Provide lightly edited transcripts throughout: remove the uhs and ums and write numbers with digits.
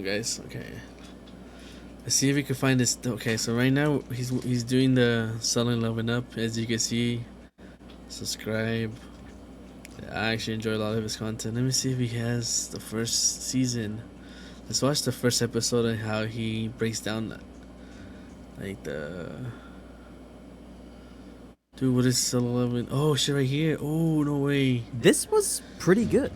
guys. Okay. Let's see if we can find this. Okay, so right now he's doing the selling leveling up. As you can see, subscribe. I actually enjoy a lot of his content. Let me see if he has the first season. Let's watch the first episode and how he breaks down like the. Dude, what is solo leveling? Oh shit, right here. Oh no way. This was pretty good.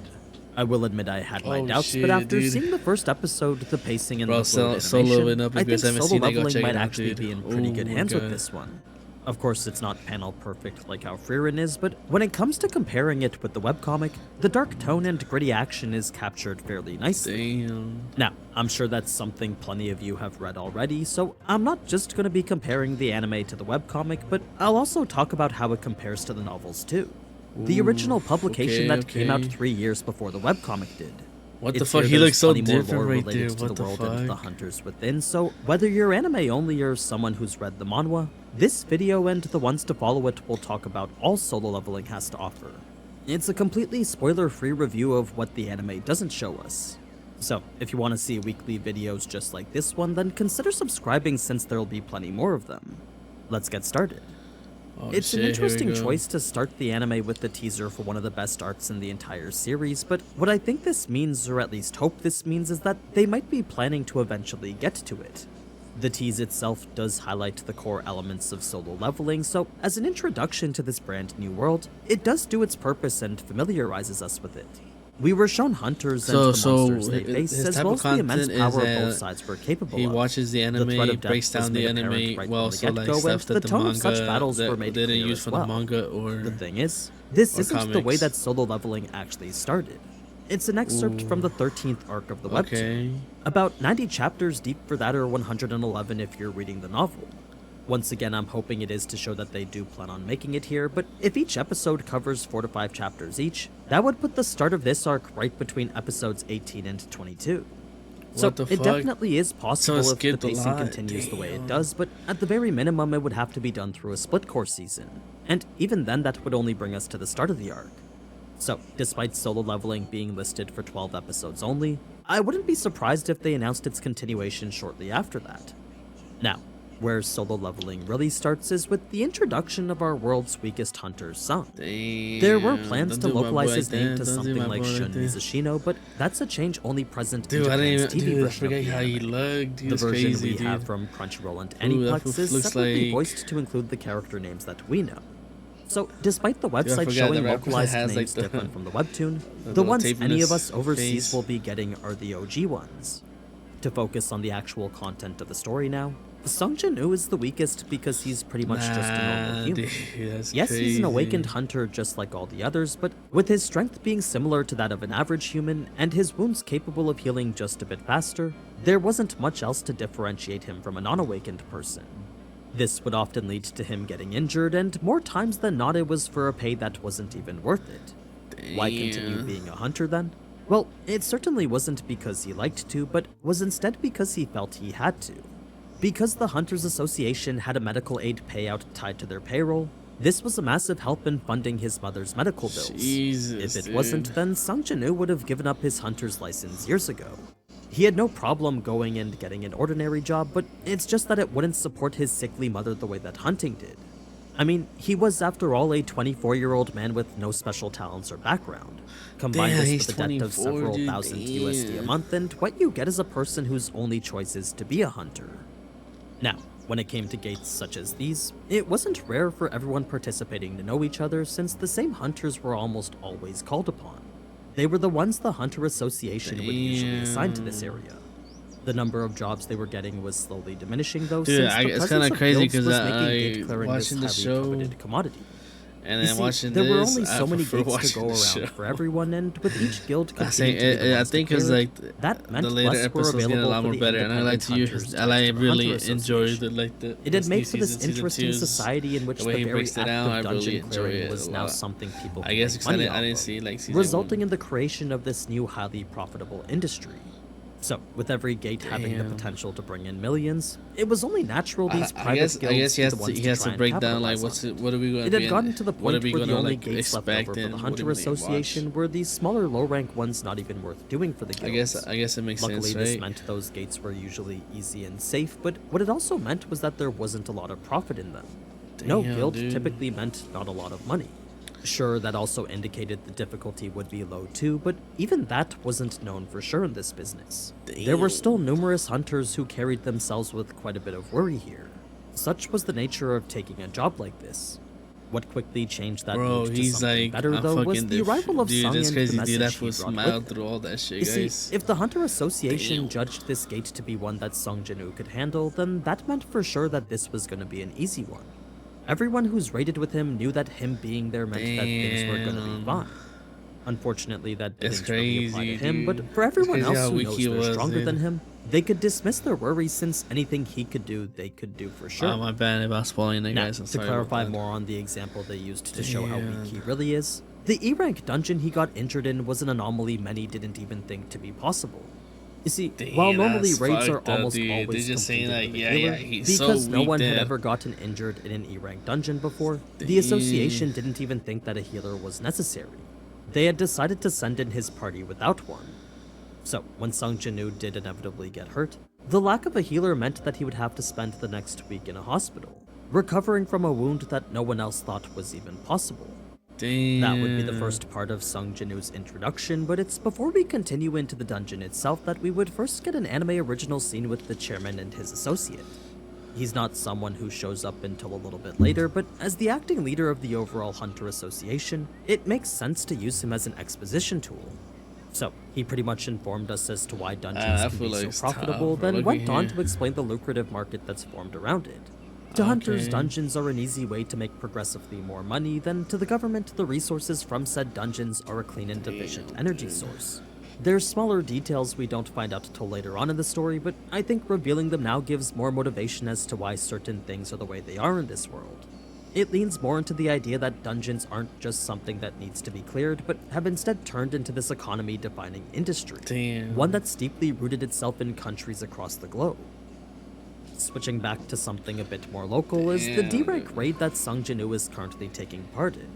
I will admit I had my doubts, shit, but after dude. seeing the first episode, the pacing and Bro, the flow of solo animation, leveling up. I If you think guys haven't solo seen it, go leveling check might it out, actually dude. be in pretty good Oh my hands with God. this one. Of course, it's not panel perfect like how Frieren is, but when it comes to comparing it with the webcomic, the dark tone and gritty action is captured fairly nicely. Damn. Now, I'm sure that's something plenty of you have read already, so I'm not just going to be comparing the anime to the webcomic, but I'll also talk about how it compares to the novels too. The original publication that came out 3 years before the webcomic did. What the It's fuck? here He there's looks so plenty more different lore right related there. to What the the world and the fuck? hunters within, so whether you're anime only or someone who's read the manhwa, this video and the ones to follow it will talk about all solo leveling has to offer. It's a completely spoiler-free review of what the anime doesn't show us. So, if you want to see weekly videos just like this one, then consider subscribing since there'll be plenty more of them. Let's get started. Oh, It's shit, an here we interesting go. choice to start the anime with the teaser for one of the best arcs in the entire series, but what I think this means, or at least hope this means, is that they might be planning to eventually get to it. The tease itself does highlight the core elements of solo leveling, so as an introduction to this brand new world, it does do its purpose and familiarizes us with it. We were shown hunters and the monsters they face, his as type well of as the immense content is power that both sides were capable he of. watches the threat anime, of death breaks was down made the apparent anime, right well, from the so like get-go, and stuff the that the tone of such manga battles were that made they didn't clear use as for well. the manga or. The thing is, this or isn't the way comics. that solo leveling actually started. It's an excerpt from the 13th arc of the webtoon. Okay. About 90 chapters deep for that, or 111 if you're reading the novel. Once again, I'm hoping it is to show that they do plan on making it here, but if each episode covers 4 to 5 chapters each, that would put the start of this arc right between episodes 18 and 22. So What the it fuck? definitely is possible if the skipped a pacing lot, continues the way damn. it does, but at the very minimum it would have to be done through a split course season, and even then that would only bring us to the start of the arc. So, despite solo leveling being listed for 12 episodes only, I wouldn't be surprised if they announced its continuation shortly after that. Now, where solo leveling really starts is with the introduction of our world's weakest hunter, Sung. Damn. There were plans Don't to do my boy localize like his name that. to Don't do something my like boy Shun that. Mizushino, but that's a change only present Dude, in I didn't Japan's even. TV Dude, I version of forget the how he anime. looked. Dude, The it's version crazy, we dude. have from Crunchyroll and Ooh, that Aniplex is looks separately like- voiced to include the character names that we know. So, despite the I website forgot showing the rapper localized has, like, names the- different from the webtoon, the little ones tape in any of his us overseas face. will be getting are the OG ones. To focus on the actual content of the story now, Sung Jin-woo is the weakest because he's pretty much just a normal human. Dude, that's Yes, crazy. he's an awakened hunter just like all the others, but with his strength being similar to that of an average human and his wounds capable of healing just a bit faster, there wasn't much else to differentiate him from a non-awakened person. This would often lead to him getting injured, and more times than not it was for a pay that wasn't even worth it. Why continue Damn. being a hunter then? Well, it certainly wasn't because he liked to, but was instead because he felt he had to. Because the Hunters Association had a medical aid payout tied to their payroll, this was a massive help in funding his mother's medical bills. Jesus, If it dude. wasn't, then Sung Jin-woo would have given up his hunter's license years ago. He had no problem going and getting an ordinary job, but it's just that it wouldn't support his sickly mother the way that hunting did. I mean, he was after all a 24-year-old man with no special talents or background. Combine Damn, this he's with a debt of 24, several dude, thousand damn. USD a month, and what you get is a person whose only choice is to be a hunter. Now, when it came to gates such as these, it wasn't rare for everyone participating to know each other since the same hunters were almost always called upon. They were the ones the Hunter Association would usually assign to this area. The number of jobs they were getting was slowly diminishing though, Dude, since the it's presence kinda of crazy guilds 'cause was I- making gate clearing this watching the highly show, coveted commodity. And You then see, watching there this, were only so I many prefer gates to watching go the around show. for everyone, and with each guild I say, continuing to be the I ones to think it's clear it, like that meant the later less were episodes get a available lot for more the better, and I like independent to hunters I like tied to the really Hunter enjoy Association. the It had this new made for this season, season interesting 2's society in which the the way he very breaks it act down. I of really dungeon enjoy clearing it was a now lot. something people I could guess make because money I off didn't of, see like season resulting 1. in the creation of this new highly profitable industry. So, with every gate having the potential to bring in millions, it was only natural these I private guess guilds he be has the to ones he has try to and break down like capitalize on it. what are we going It to be had gotten to the what are point we where going the to only like gates left over expect for the and what are Hunter we gonna watch? Association were these smaller low-rank ones not even worth doing for the guilds. I guess it makes Luckily, sense, this right? meant those gates were usually easy and safe, but what it also meant was that there wasn't a lot of profit in them. No Damn, guild dude. typically meant not a lot of money. Sure, that also indicated the difficulty would be low too, but even that wasn't known for sure in this business. There were still numerous hunters who carried themselves with quite a bit of worry here. Such was the nature of taking a job like this. What quickly changed that Bro, mood to he's something like, better I'm though was fucking the arrival of dude. Sung That's and the crazy, dude. message That he fool brought smiled with through him. all that shit, You see, guys. if the Hunter Association Damn. judged this gate to be one that Sung Jin-woo could handle, then that meant for sure that this was going to be an easy one. Everyone who's raided with him knew that him being there meant that things were going to be Damn. fine. Unfortunately, that It's didn't really apply to crazy, him, but dude. for everyone It's crazy else how who weak knows he they're was, stronger dude. than him, they could dismiss their worries since anything he could do, they could do for sure. Oh, my bad about spoiling it, Now, guys. I'm to sorry clarify about that. more on the example they used to show how Damn. weak he really is, the E-rank dungeon he got injured in was an anomaly many didn't even think to be possible. You see, while normally that's raids are fucked up, almost dude. They're always just saying, completed like, with a yeah, healer, yeah, he's so because no weak one had then. ever gotten injured in an E-rank dungeon before, the association didn't even think that a healer was necessary. They had decided to send in his party without one. So, when Sung Jin-woo did inevitably get hurt, the lack of a healer meant that he would have to spend the next week in a hospital, recovering from a wound that no one else thought was even possible. Damn. That would be the first part of Sung Jin-woo's introduction, but it's before we continue into the dungeon itself that we would first get an anime original scene with the chairman and his associate. He's not someone who shows up until a little bit later, but as the acting leader of the overall Hunter Association, it makes sense to use him as an exposition tool. So, he pretty much informed us as to why dungeons I can feel be like so it's profitable, tough, bro. then Look went at on here. to explain the lucrative market that's formed around it. To hunters, Okay. dungeons are an easy way to make progressively more money, then to the government, the resources from said dungeons are a clean and efficient energy source. There's smaller details we don't find out till later on in the story, but I think revealing them now gives more motivation as to why certain things are the way they are in this world. It leans more into the idea that dungeons aren't just something that needs to be cleared, but have instead turned into this economy-defining industry. Damn. One that's deeply rooted itself in countries across the globe. Switching back to something a bit more local is the Damn, D-rank dude. raid that Sung Jin-woo is currently taking part in.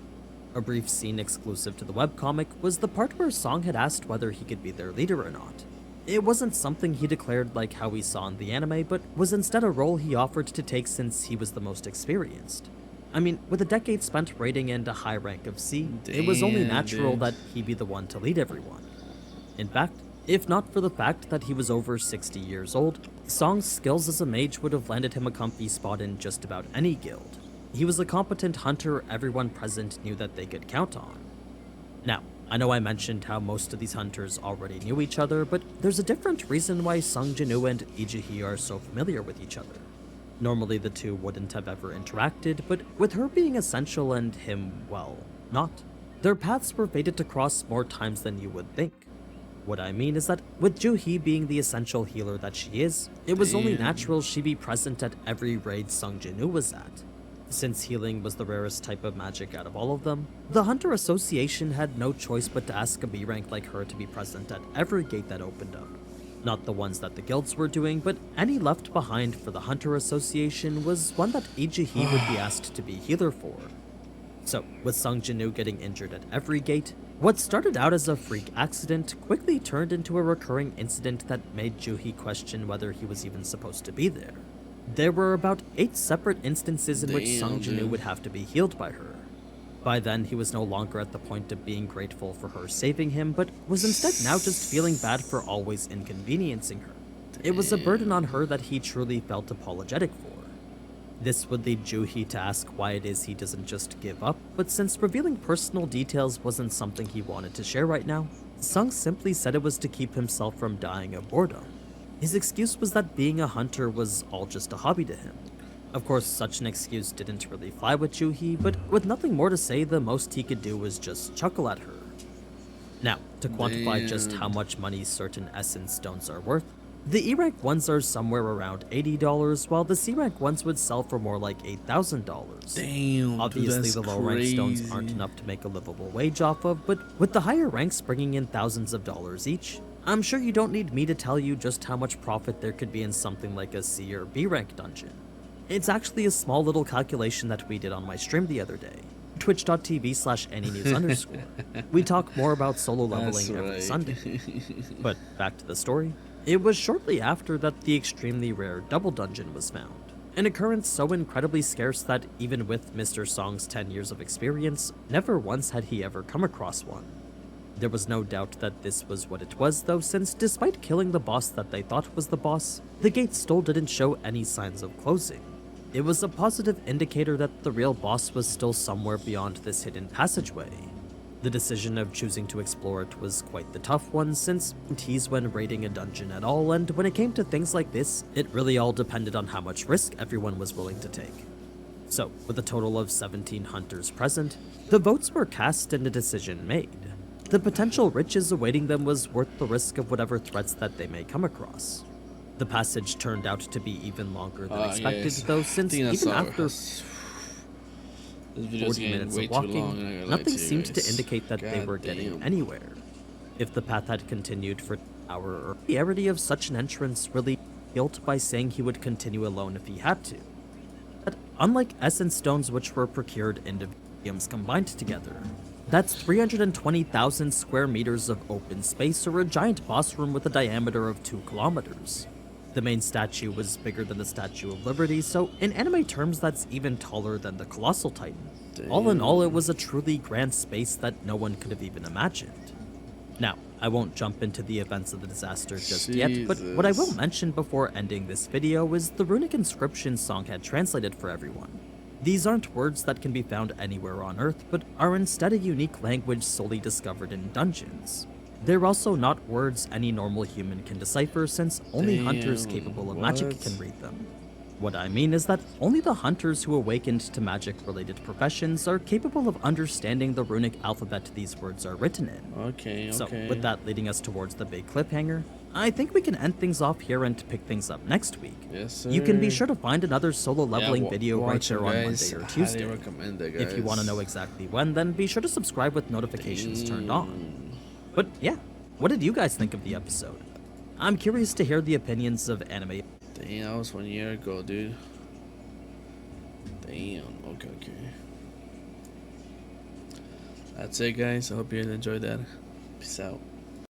A brief scene exclusive to the webcomic was the part where Song had asked whether he could be their leader or not. It wasn't something he declared like how we saw in the anime, but was instead a role he offered to take since he was the most experienced. I mean, with a decade spent raiding and a high rank of C, it was only Damn, natural dude. that he be the one to lead everyone. In fact, if not for the fact that he was over 60 years old, Song's skills as a mage would have landed him a comfy spot in just about any guild. He was a competent hunter everyone present knew that they could count on. Now, I know I mentioned how most of these hunters already knew each other, but there's a different reason why Sung Jin-woo and Lee Ji-hee are so familiar with each other. Normally the two wouldn't have ever interacted, but with her being essential and him, well, not, their paths were fated to cross more times than you would think. What I mean is that with Joo-hee being the essential healer that she is, it was only Damn. natural she be present at every raid Sung Jin-woo was at. Since healing was the rarest type of magic out of all of them, the Hunter Association had no choice but to ask a B rank like her to be present at every gate that opened up. Not the ones that the guilds were doing, but any left behind for the Hunter Association was one that Lee Ji-hee would be asked to be healer for. So, with Sung Jin-woo getting injured at every gate, what started out as a freak accident quickly turned into a recurring incident that made Joo-hee question whether he was even supposed to be there. There were about 8 separate instances in which Damn, Sung Jin-woo dude. would have to be healed by her. By then, he was no longer at the point of being grateful for her saving him, but was instead now just feeling bad for always inconveniencing her. It was a burden on her that he truly felt apologetic for. This would lead Joo-hee to ask why it is he doesn't just give up, but since revealing personal details wasn't something he wanted to share right now, Sung simply said it was to keep himself from dying of boredom. His excuse was that being a hunter was all just a hobby to him. Of course, such an excuse didn't really fly with Joo-hee, but with nothing more to say, the most he could do was just chuckle at her. Now, to quantify just how much money certain essence stones are worth, the E-rank ones are somewhere around $80, while the C-rank ones would sell for more like $8,000. Damn, Obviously, dude, that's the low rank stones crazy. aren't enough to make a livable wage off of, but with the higher ranks bringing in thousands of dollars each, I'm sure you don't need me to tell you just how much profit there could be in something like a C or B rank dungeon. It's actually a small little calculation that we did on my stream the other day, twitch.tv/AniNews_. We talk more about solo That's leveling every right. Sunday. But back to the story. It was shortly after that the extremely rare double dungeon was found, an occurrence so incredibly scarce that even with Mr. Song's 10 years of experience, never once had he ever come across one. There was no doubt that this was what it was though, since despite killing the boss that they thought was the boss, the gate still didn't show any signs of closing. It was a positive indicator that the real boss was still somewhere beyond this hidden passageway. The decision of choosing to explore it was quite the tough one, since tease when raiding a dungeon at all, and when it came to things like this, it really all depended on how much risk everyone was willing to take. So, with a total of 17 hunters present, the votes were cast and a decision made. The potential riches awaiting them was worth the risk of whatever threats that they may come across. The passage turned out to be even longer than expected, Yes. though, since even after This video's 40 getting minutes way of too long, walking, I'm not gonna lie nothing to you seemed to guys. indicate that they God were getting damn. anywhere. If the path had continued for an hour, or the rarity of such an entrance really guilt by saying he would continue alone if he had to. But unlike essence stones which were procured individuums combined together, that's 320,000 square meters of open space, or a giant boss room with a diameter of 2 kilometers. The main statue was bigger than the Statue of Liberty, so in anime terms that's even taller than the Colossal Titan. All in all, it was a truly grand space that no one could have even imagined. Now, I won't jump into the events of the disaster just yet, but what I will Jesus. mention before ending this video is the runic inscription Song had translated for everyone. These aren't words that can be found anywhere on Earth, but are instead a unique language solely discovered in dungeons. They're also not words any normal human can decipher, since only hunters Damn, capable of magic what? can read them. What I mean is that only the hunters who awakened to magic-related professions are capable of understanding the runic alphabet these words are written in. Okay. So, with that leading us towards the big cliffhanger, I think we can end things off here and pick things up next week. Yes, sir. You can be sure to find another solo leveling video right watch there them, on guys. Monday or Highly Tuesday. recommend it, guys. If you want to know exactly when, then be sure to subscribe with notifications turned on. But yeah, what did you guys think of the episode? I'm curious to hear the opinions of anime. Damn, that was 1 year ago, dude. Damn. Okay. That's it, guys. I hope you enjoyed that. Peace out.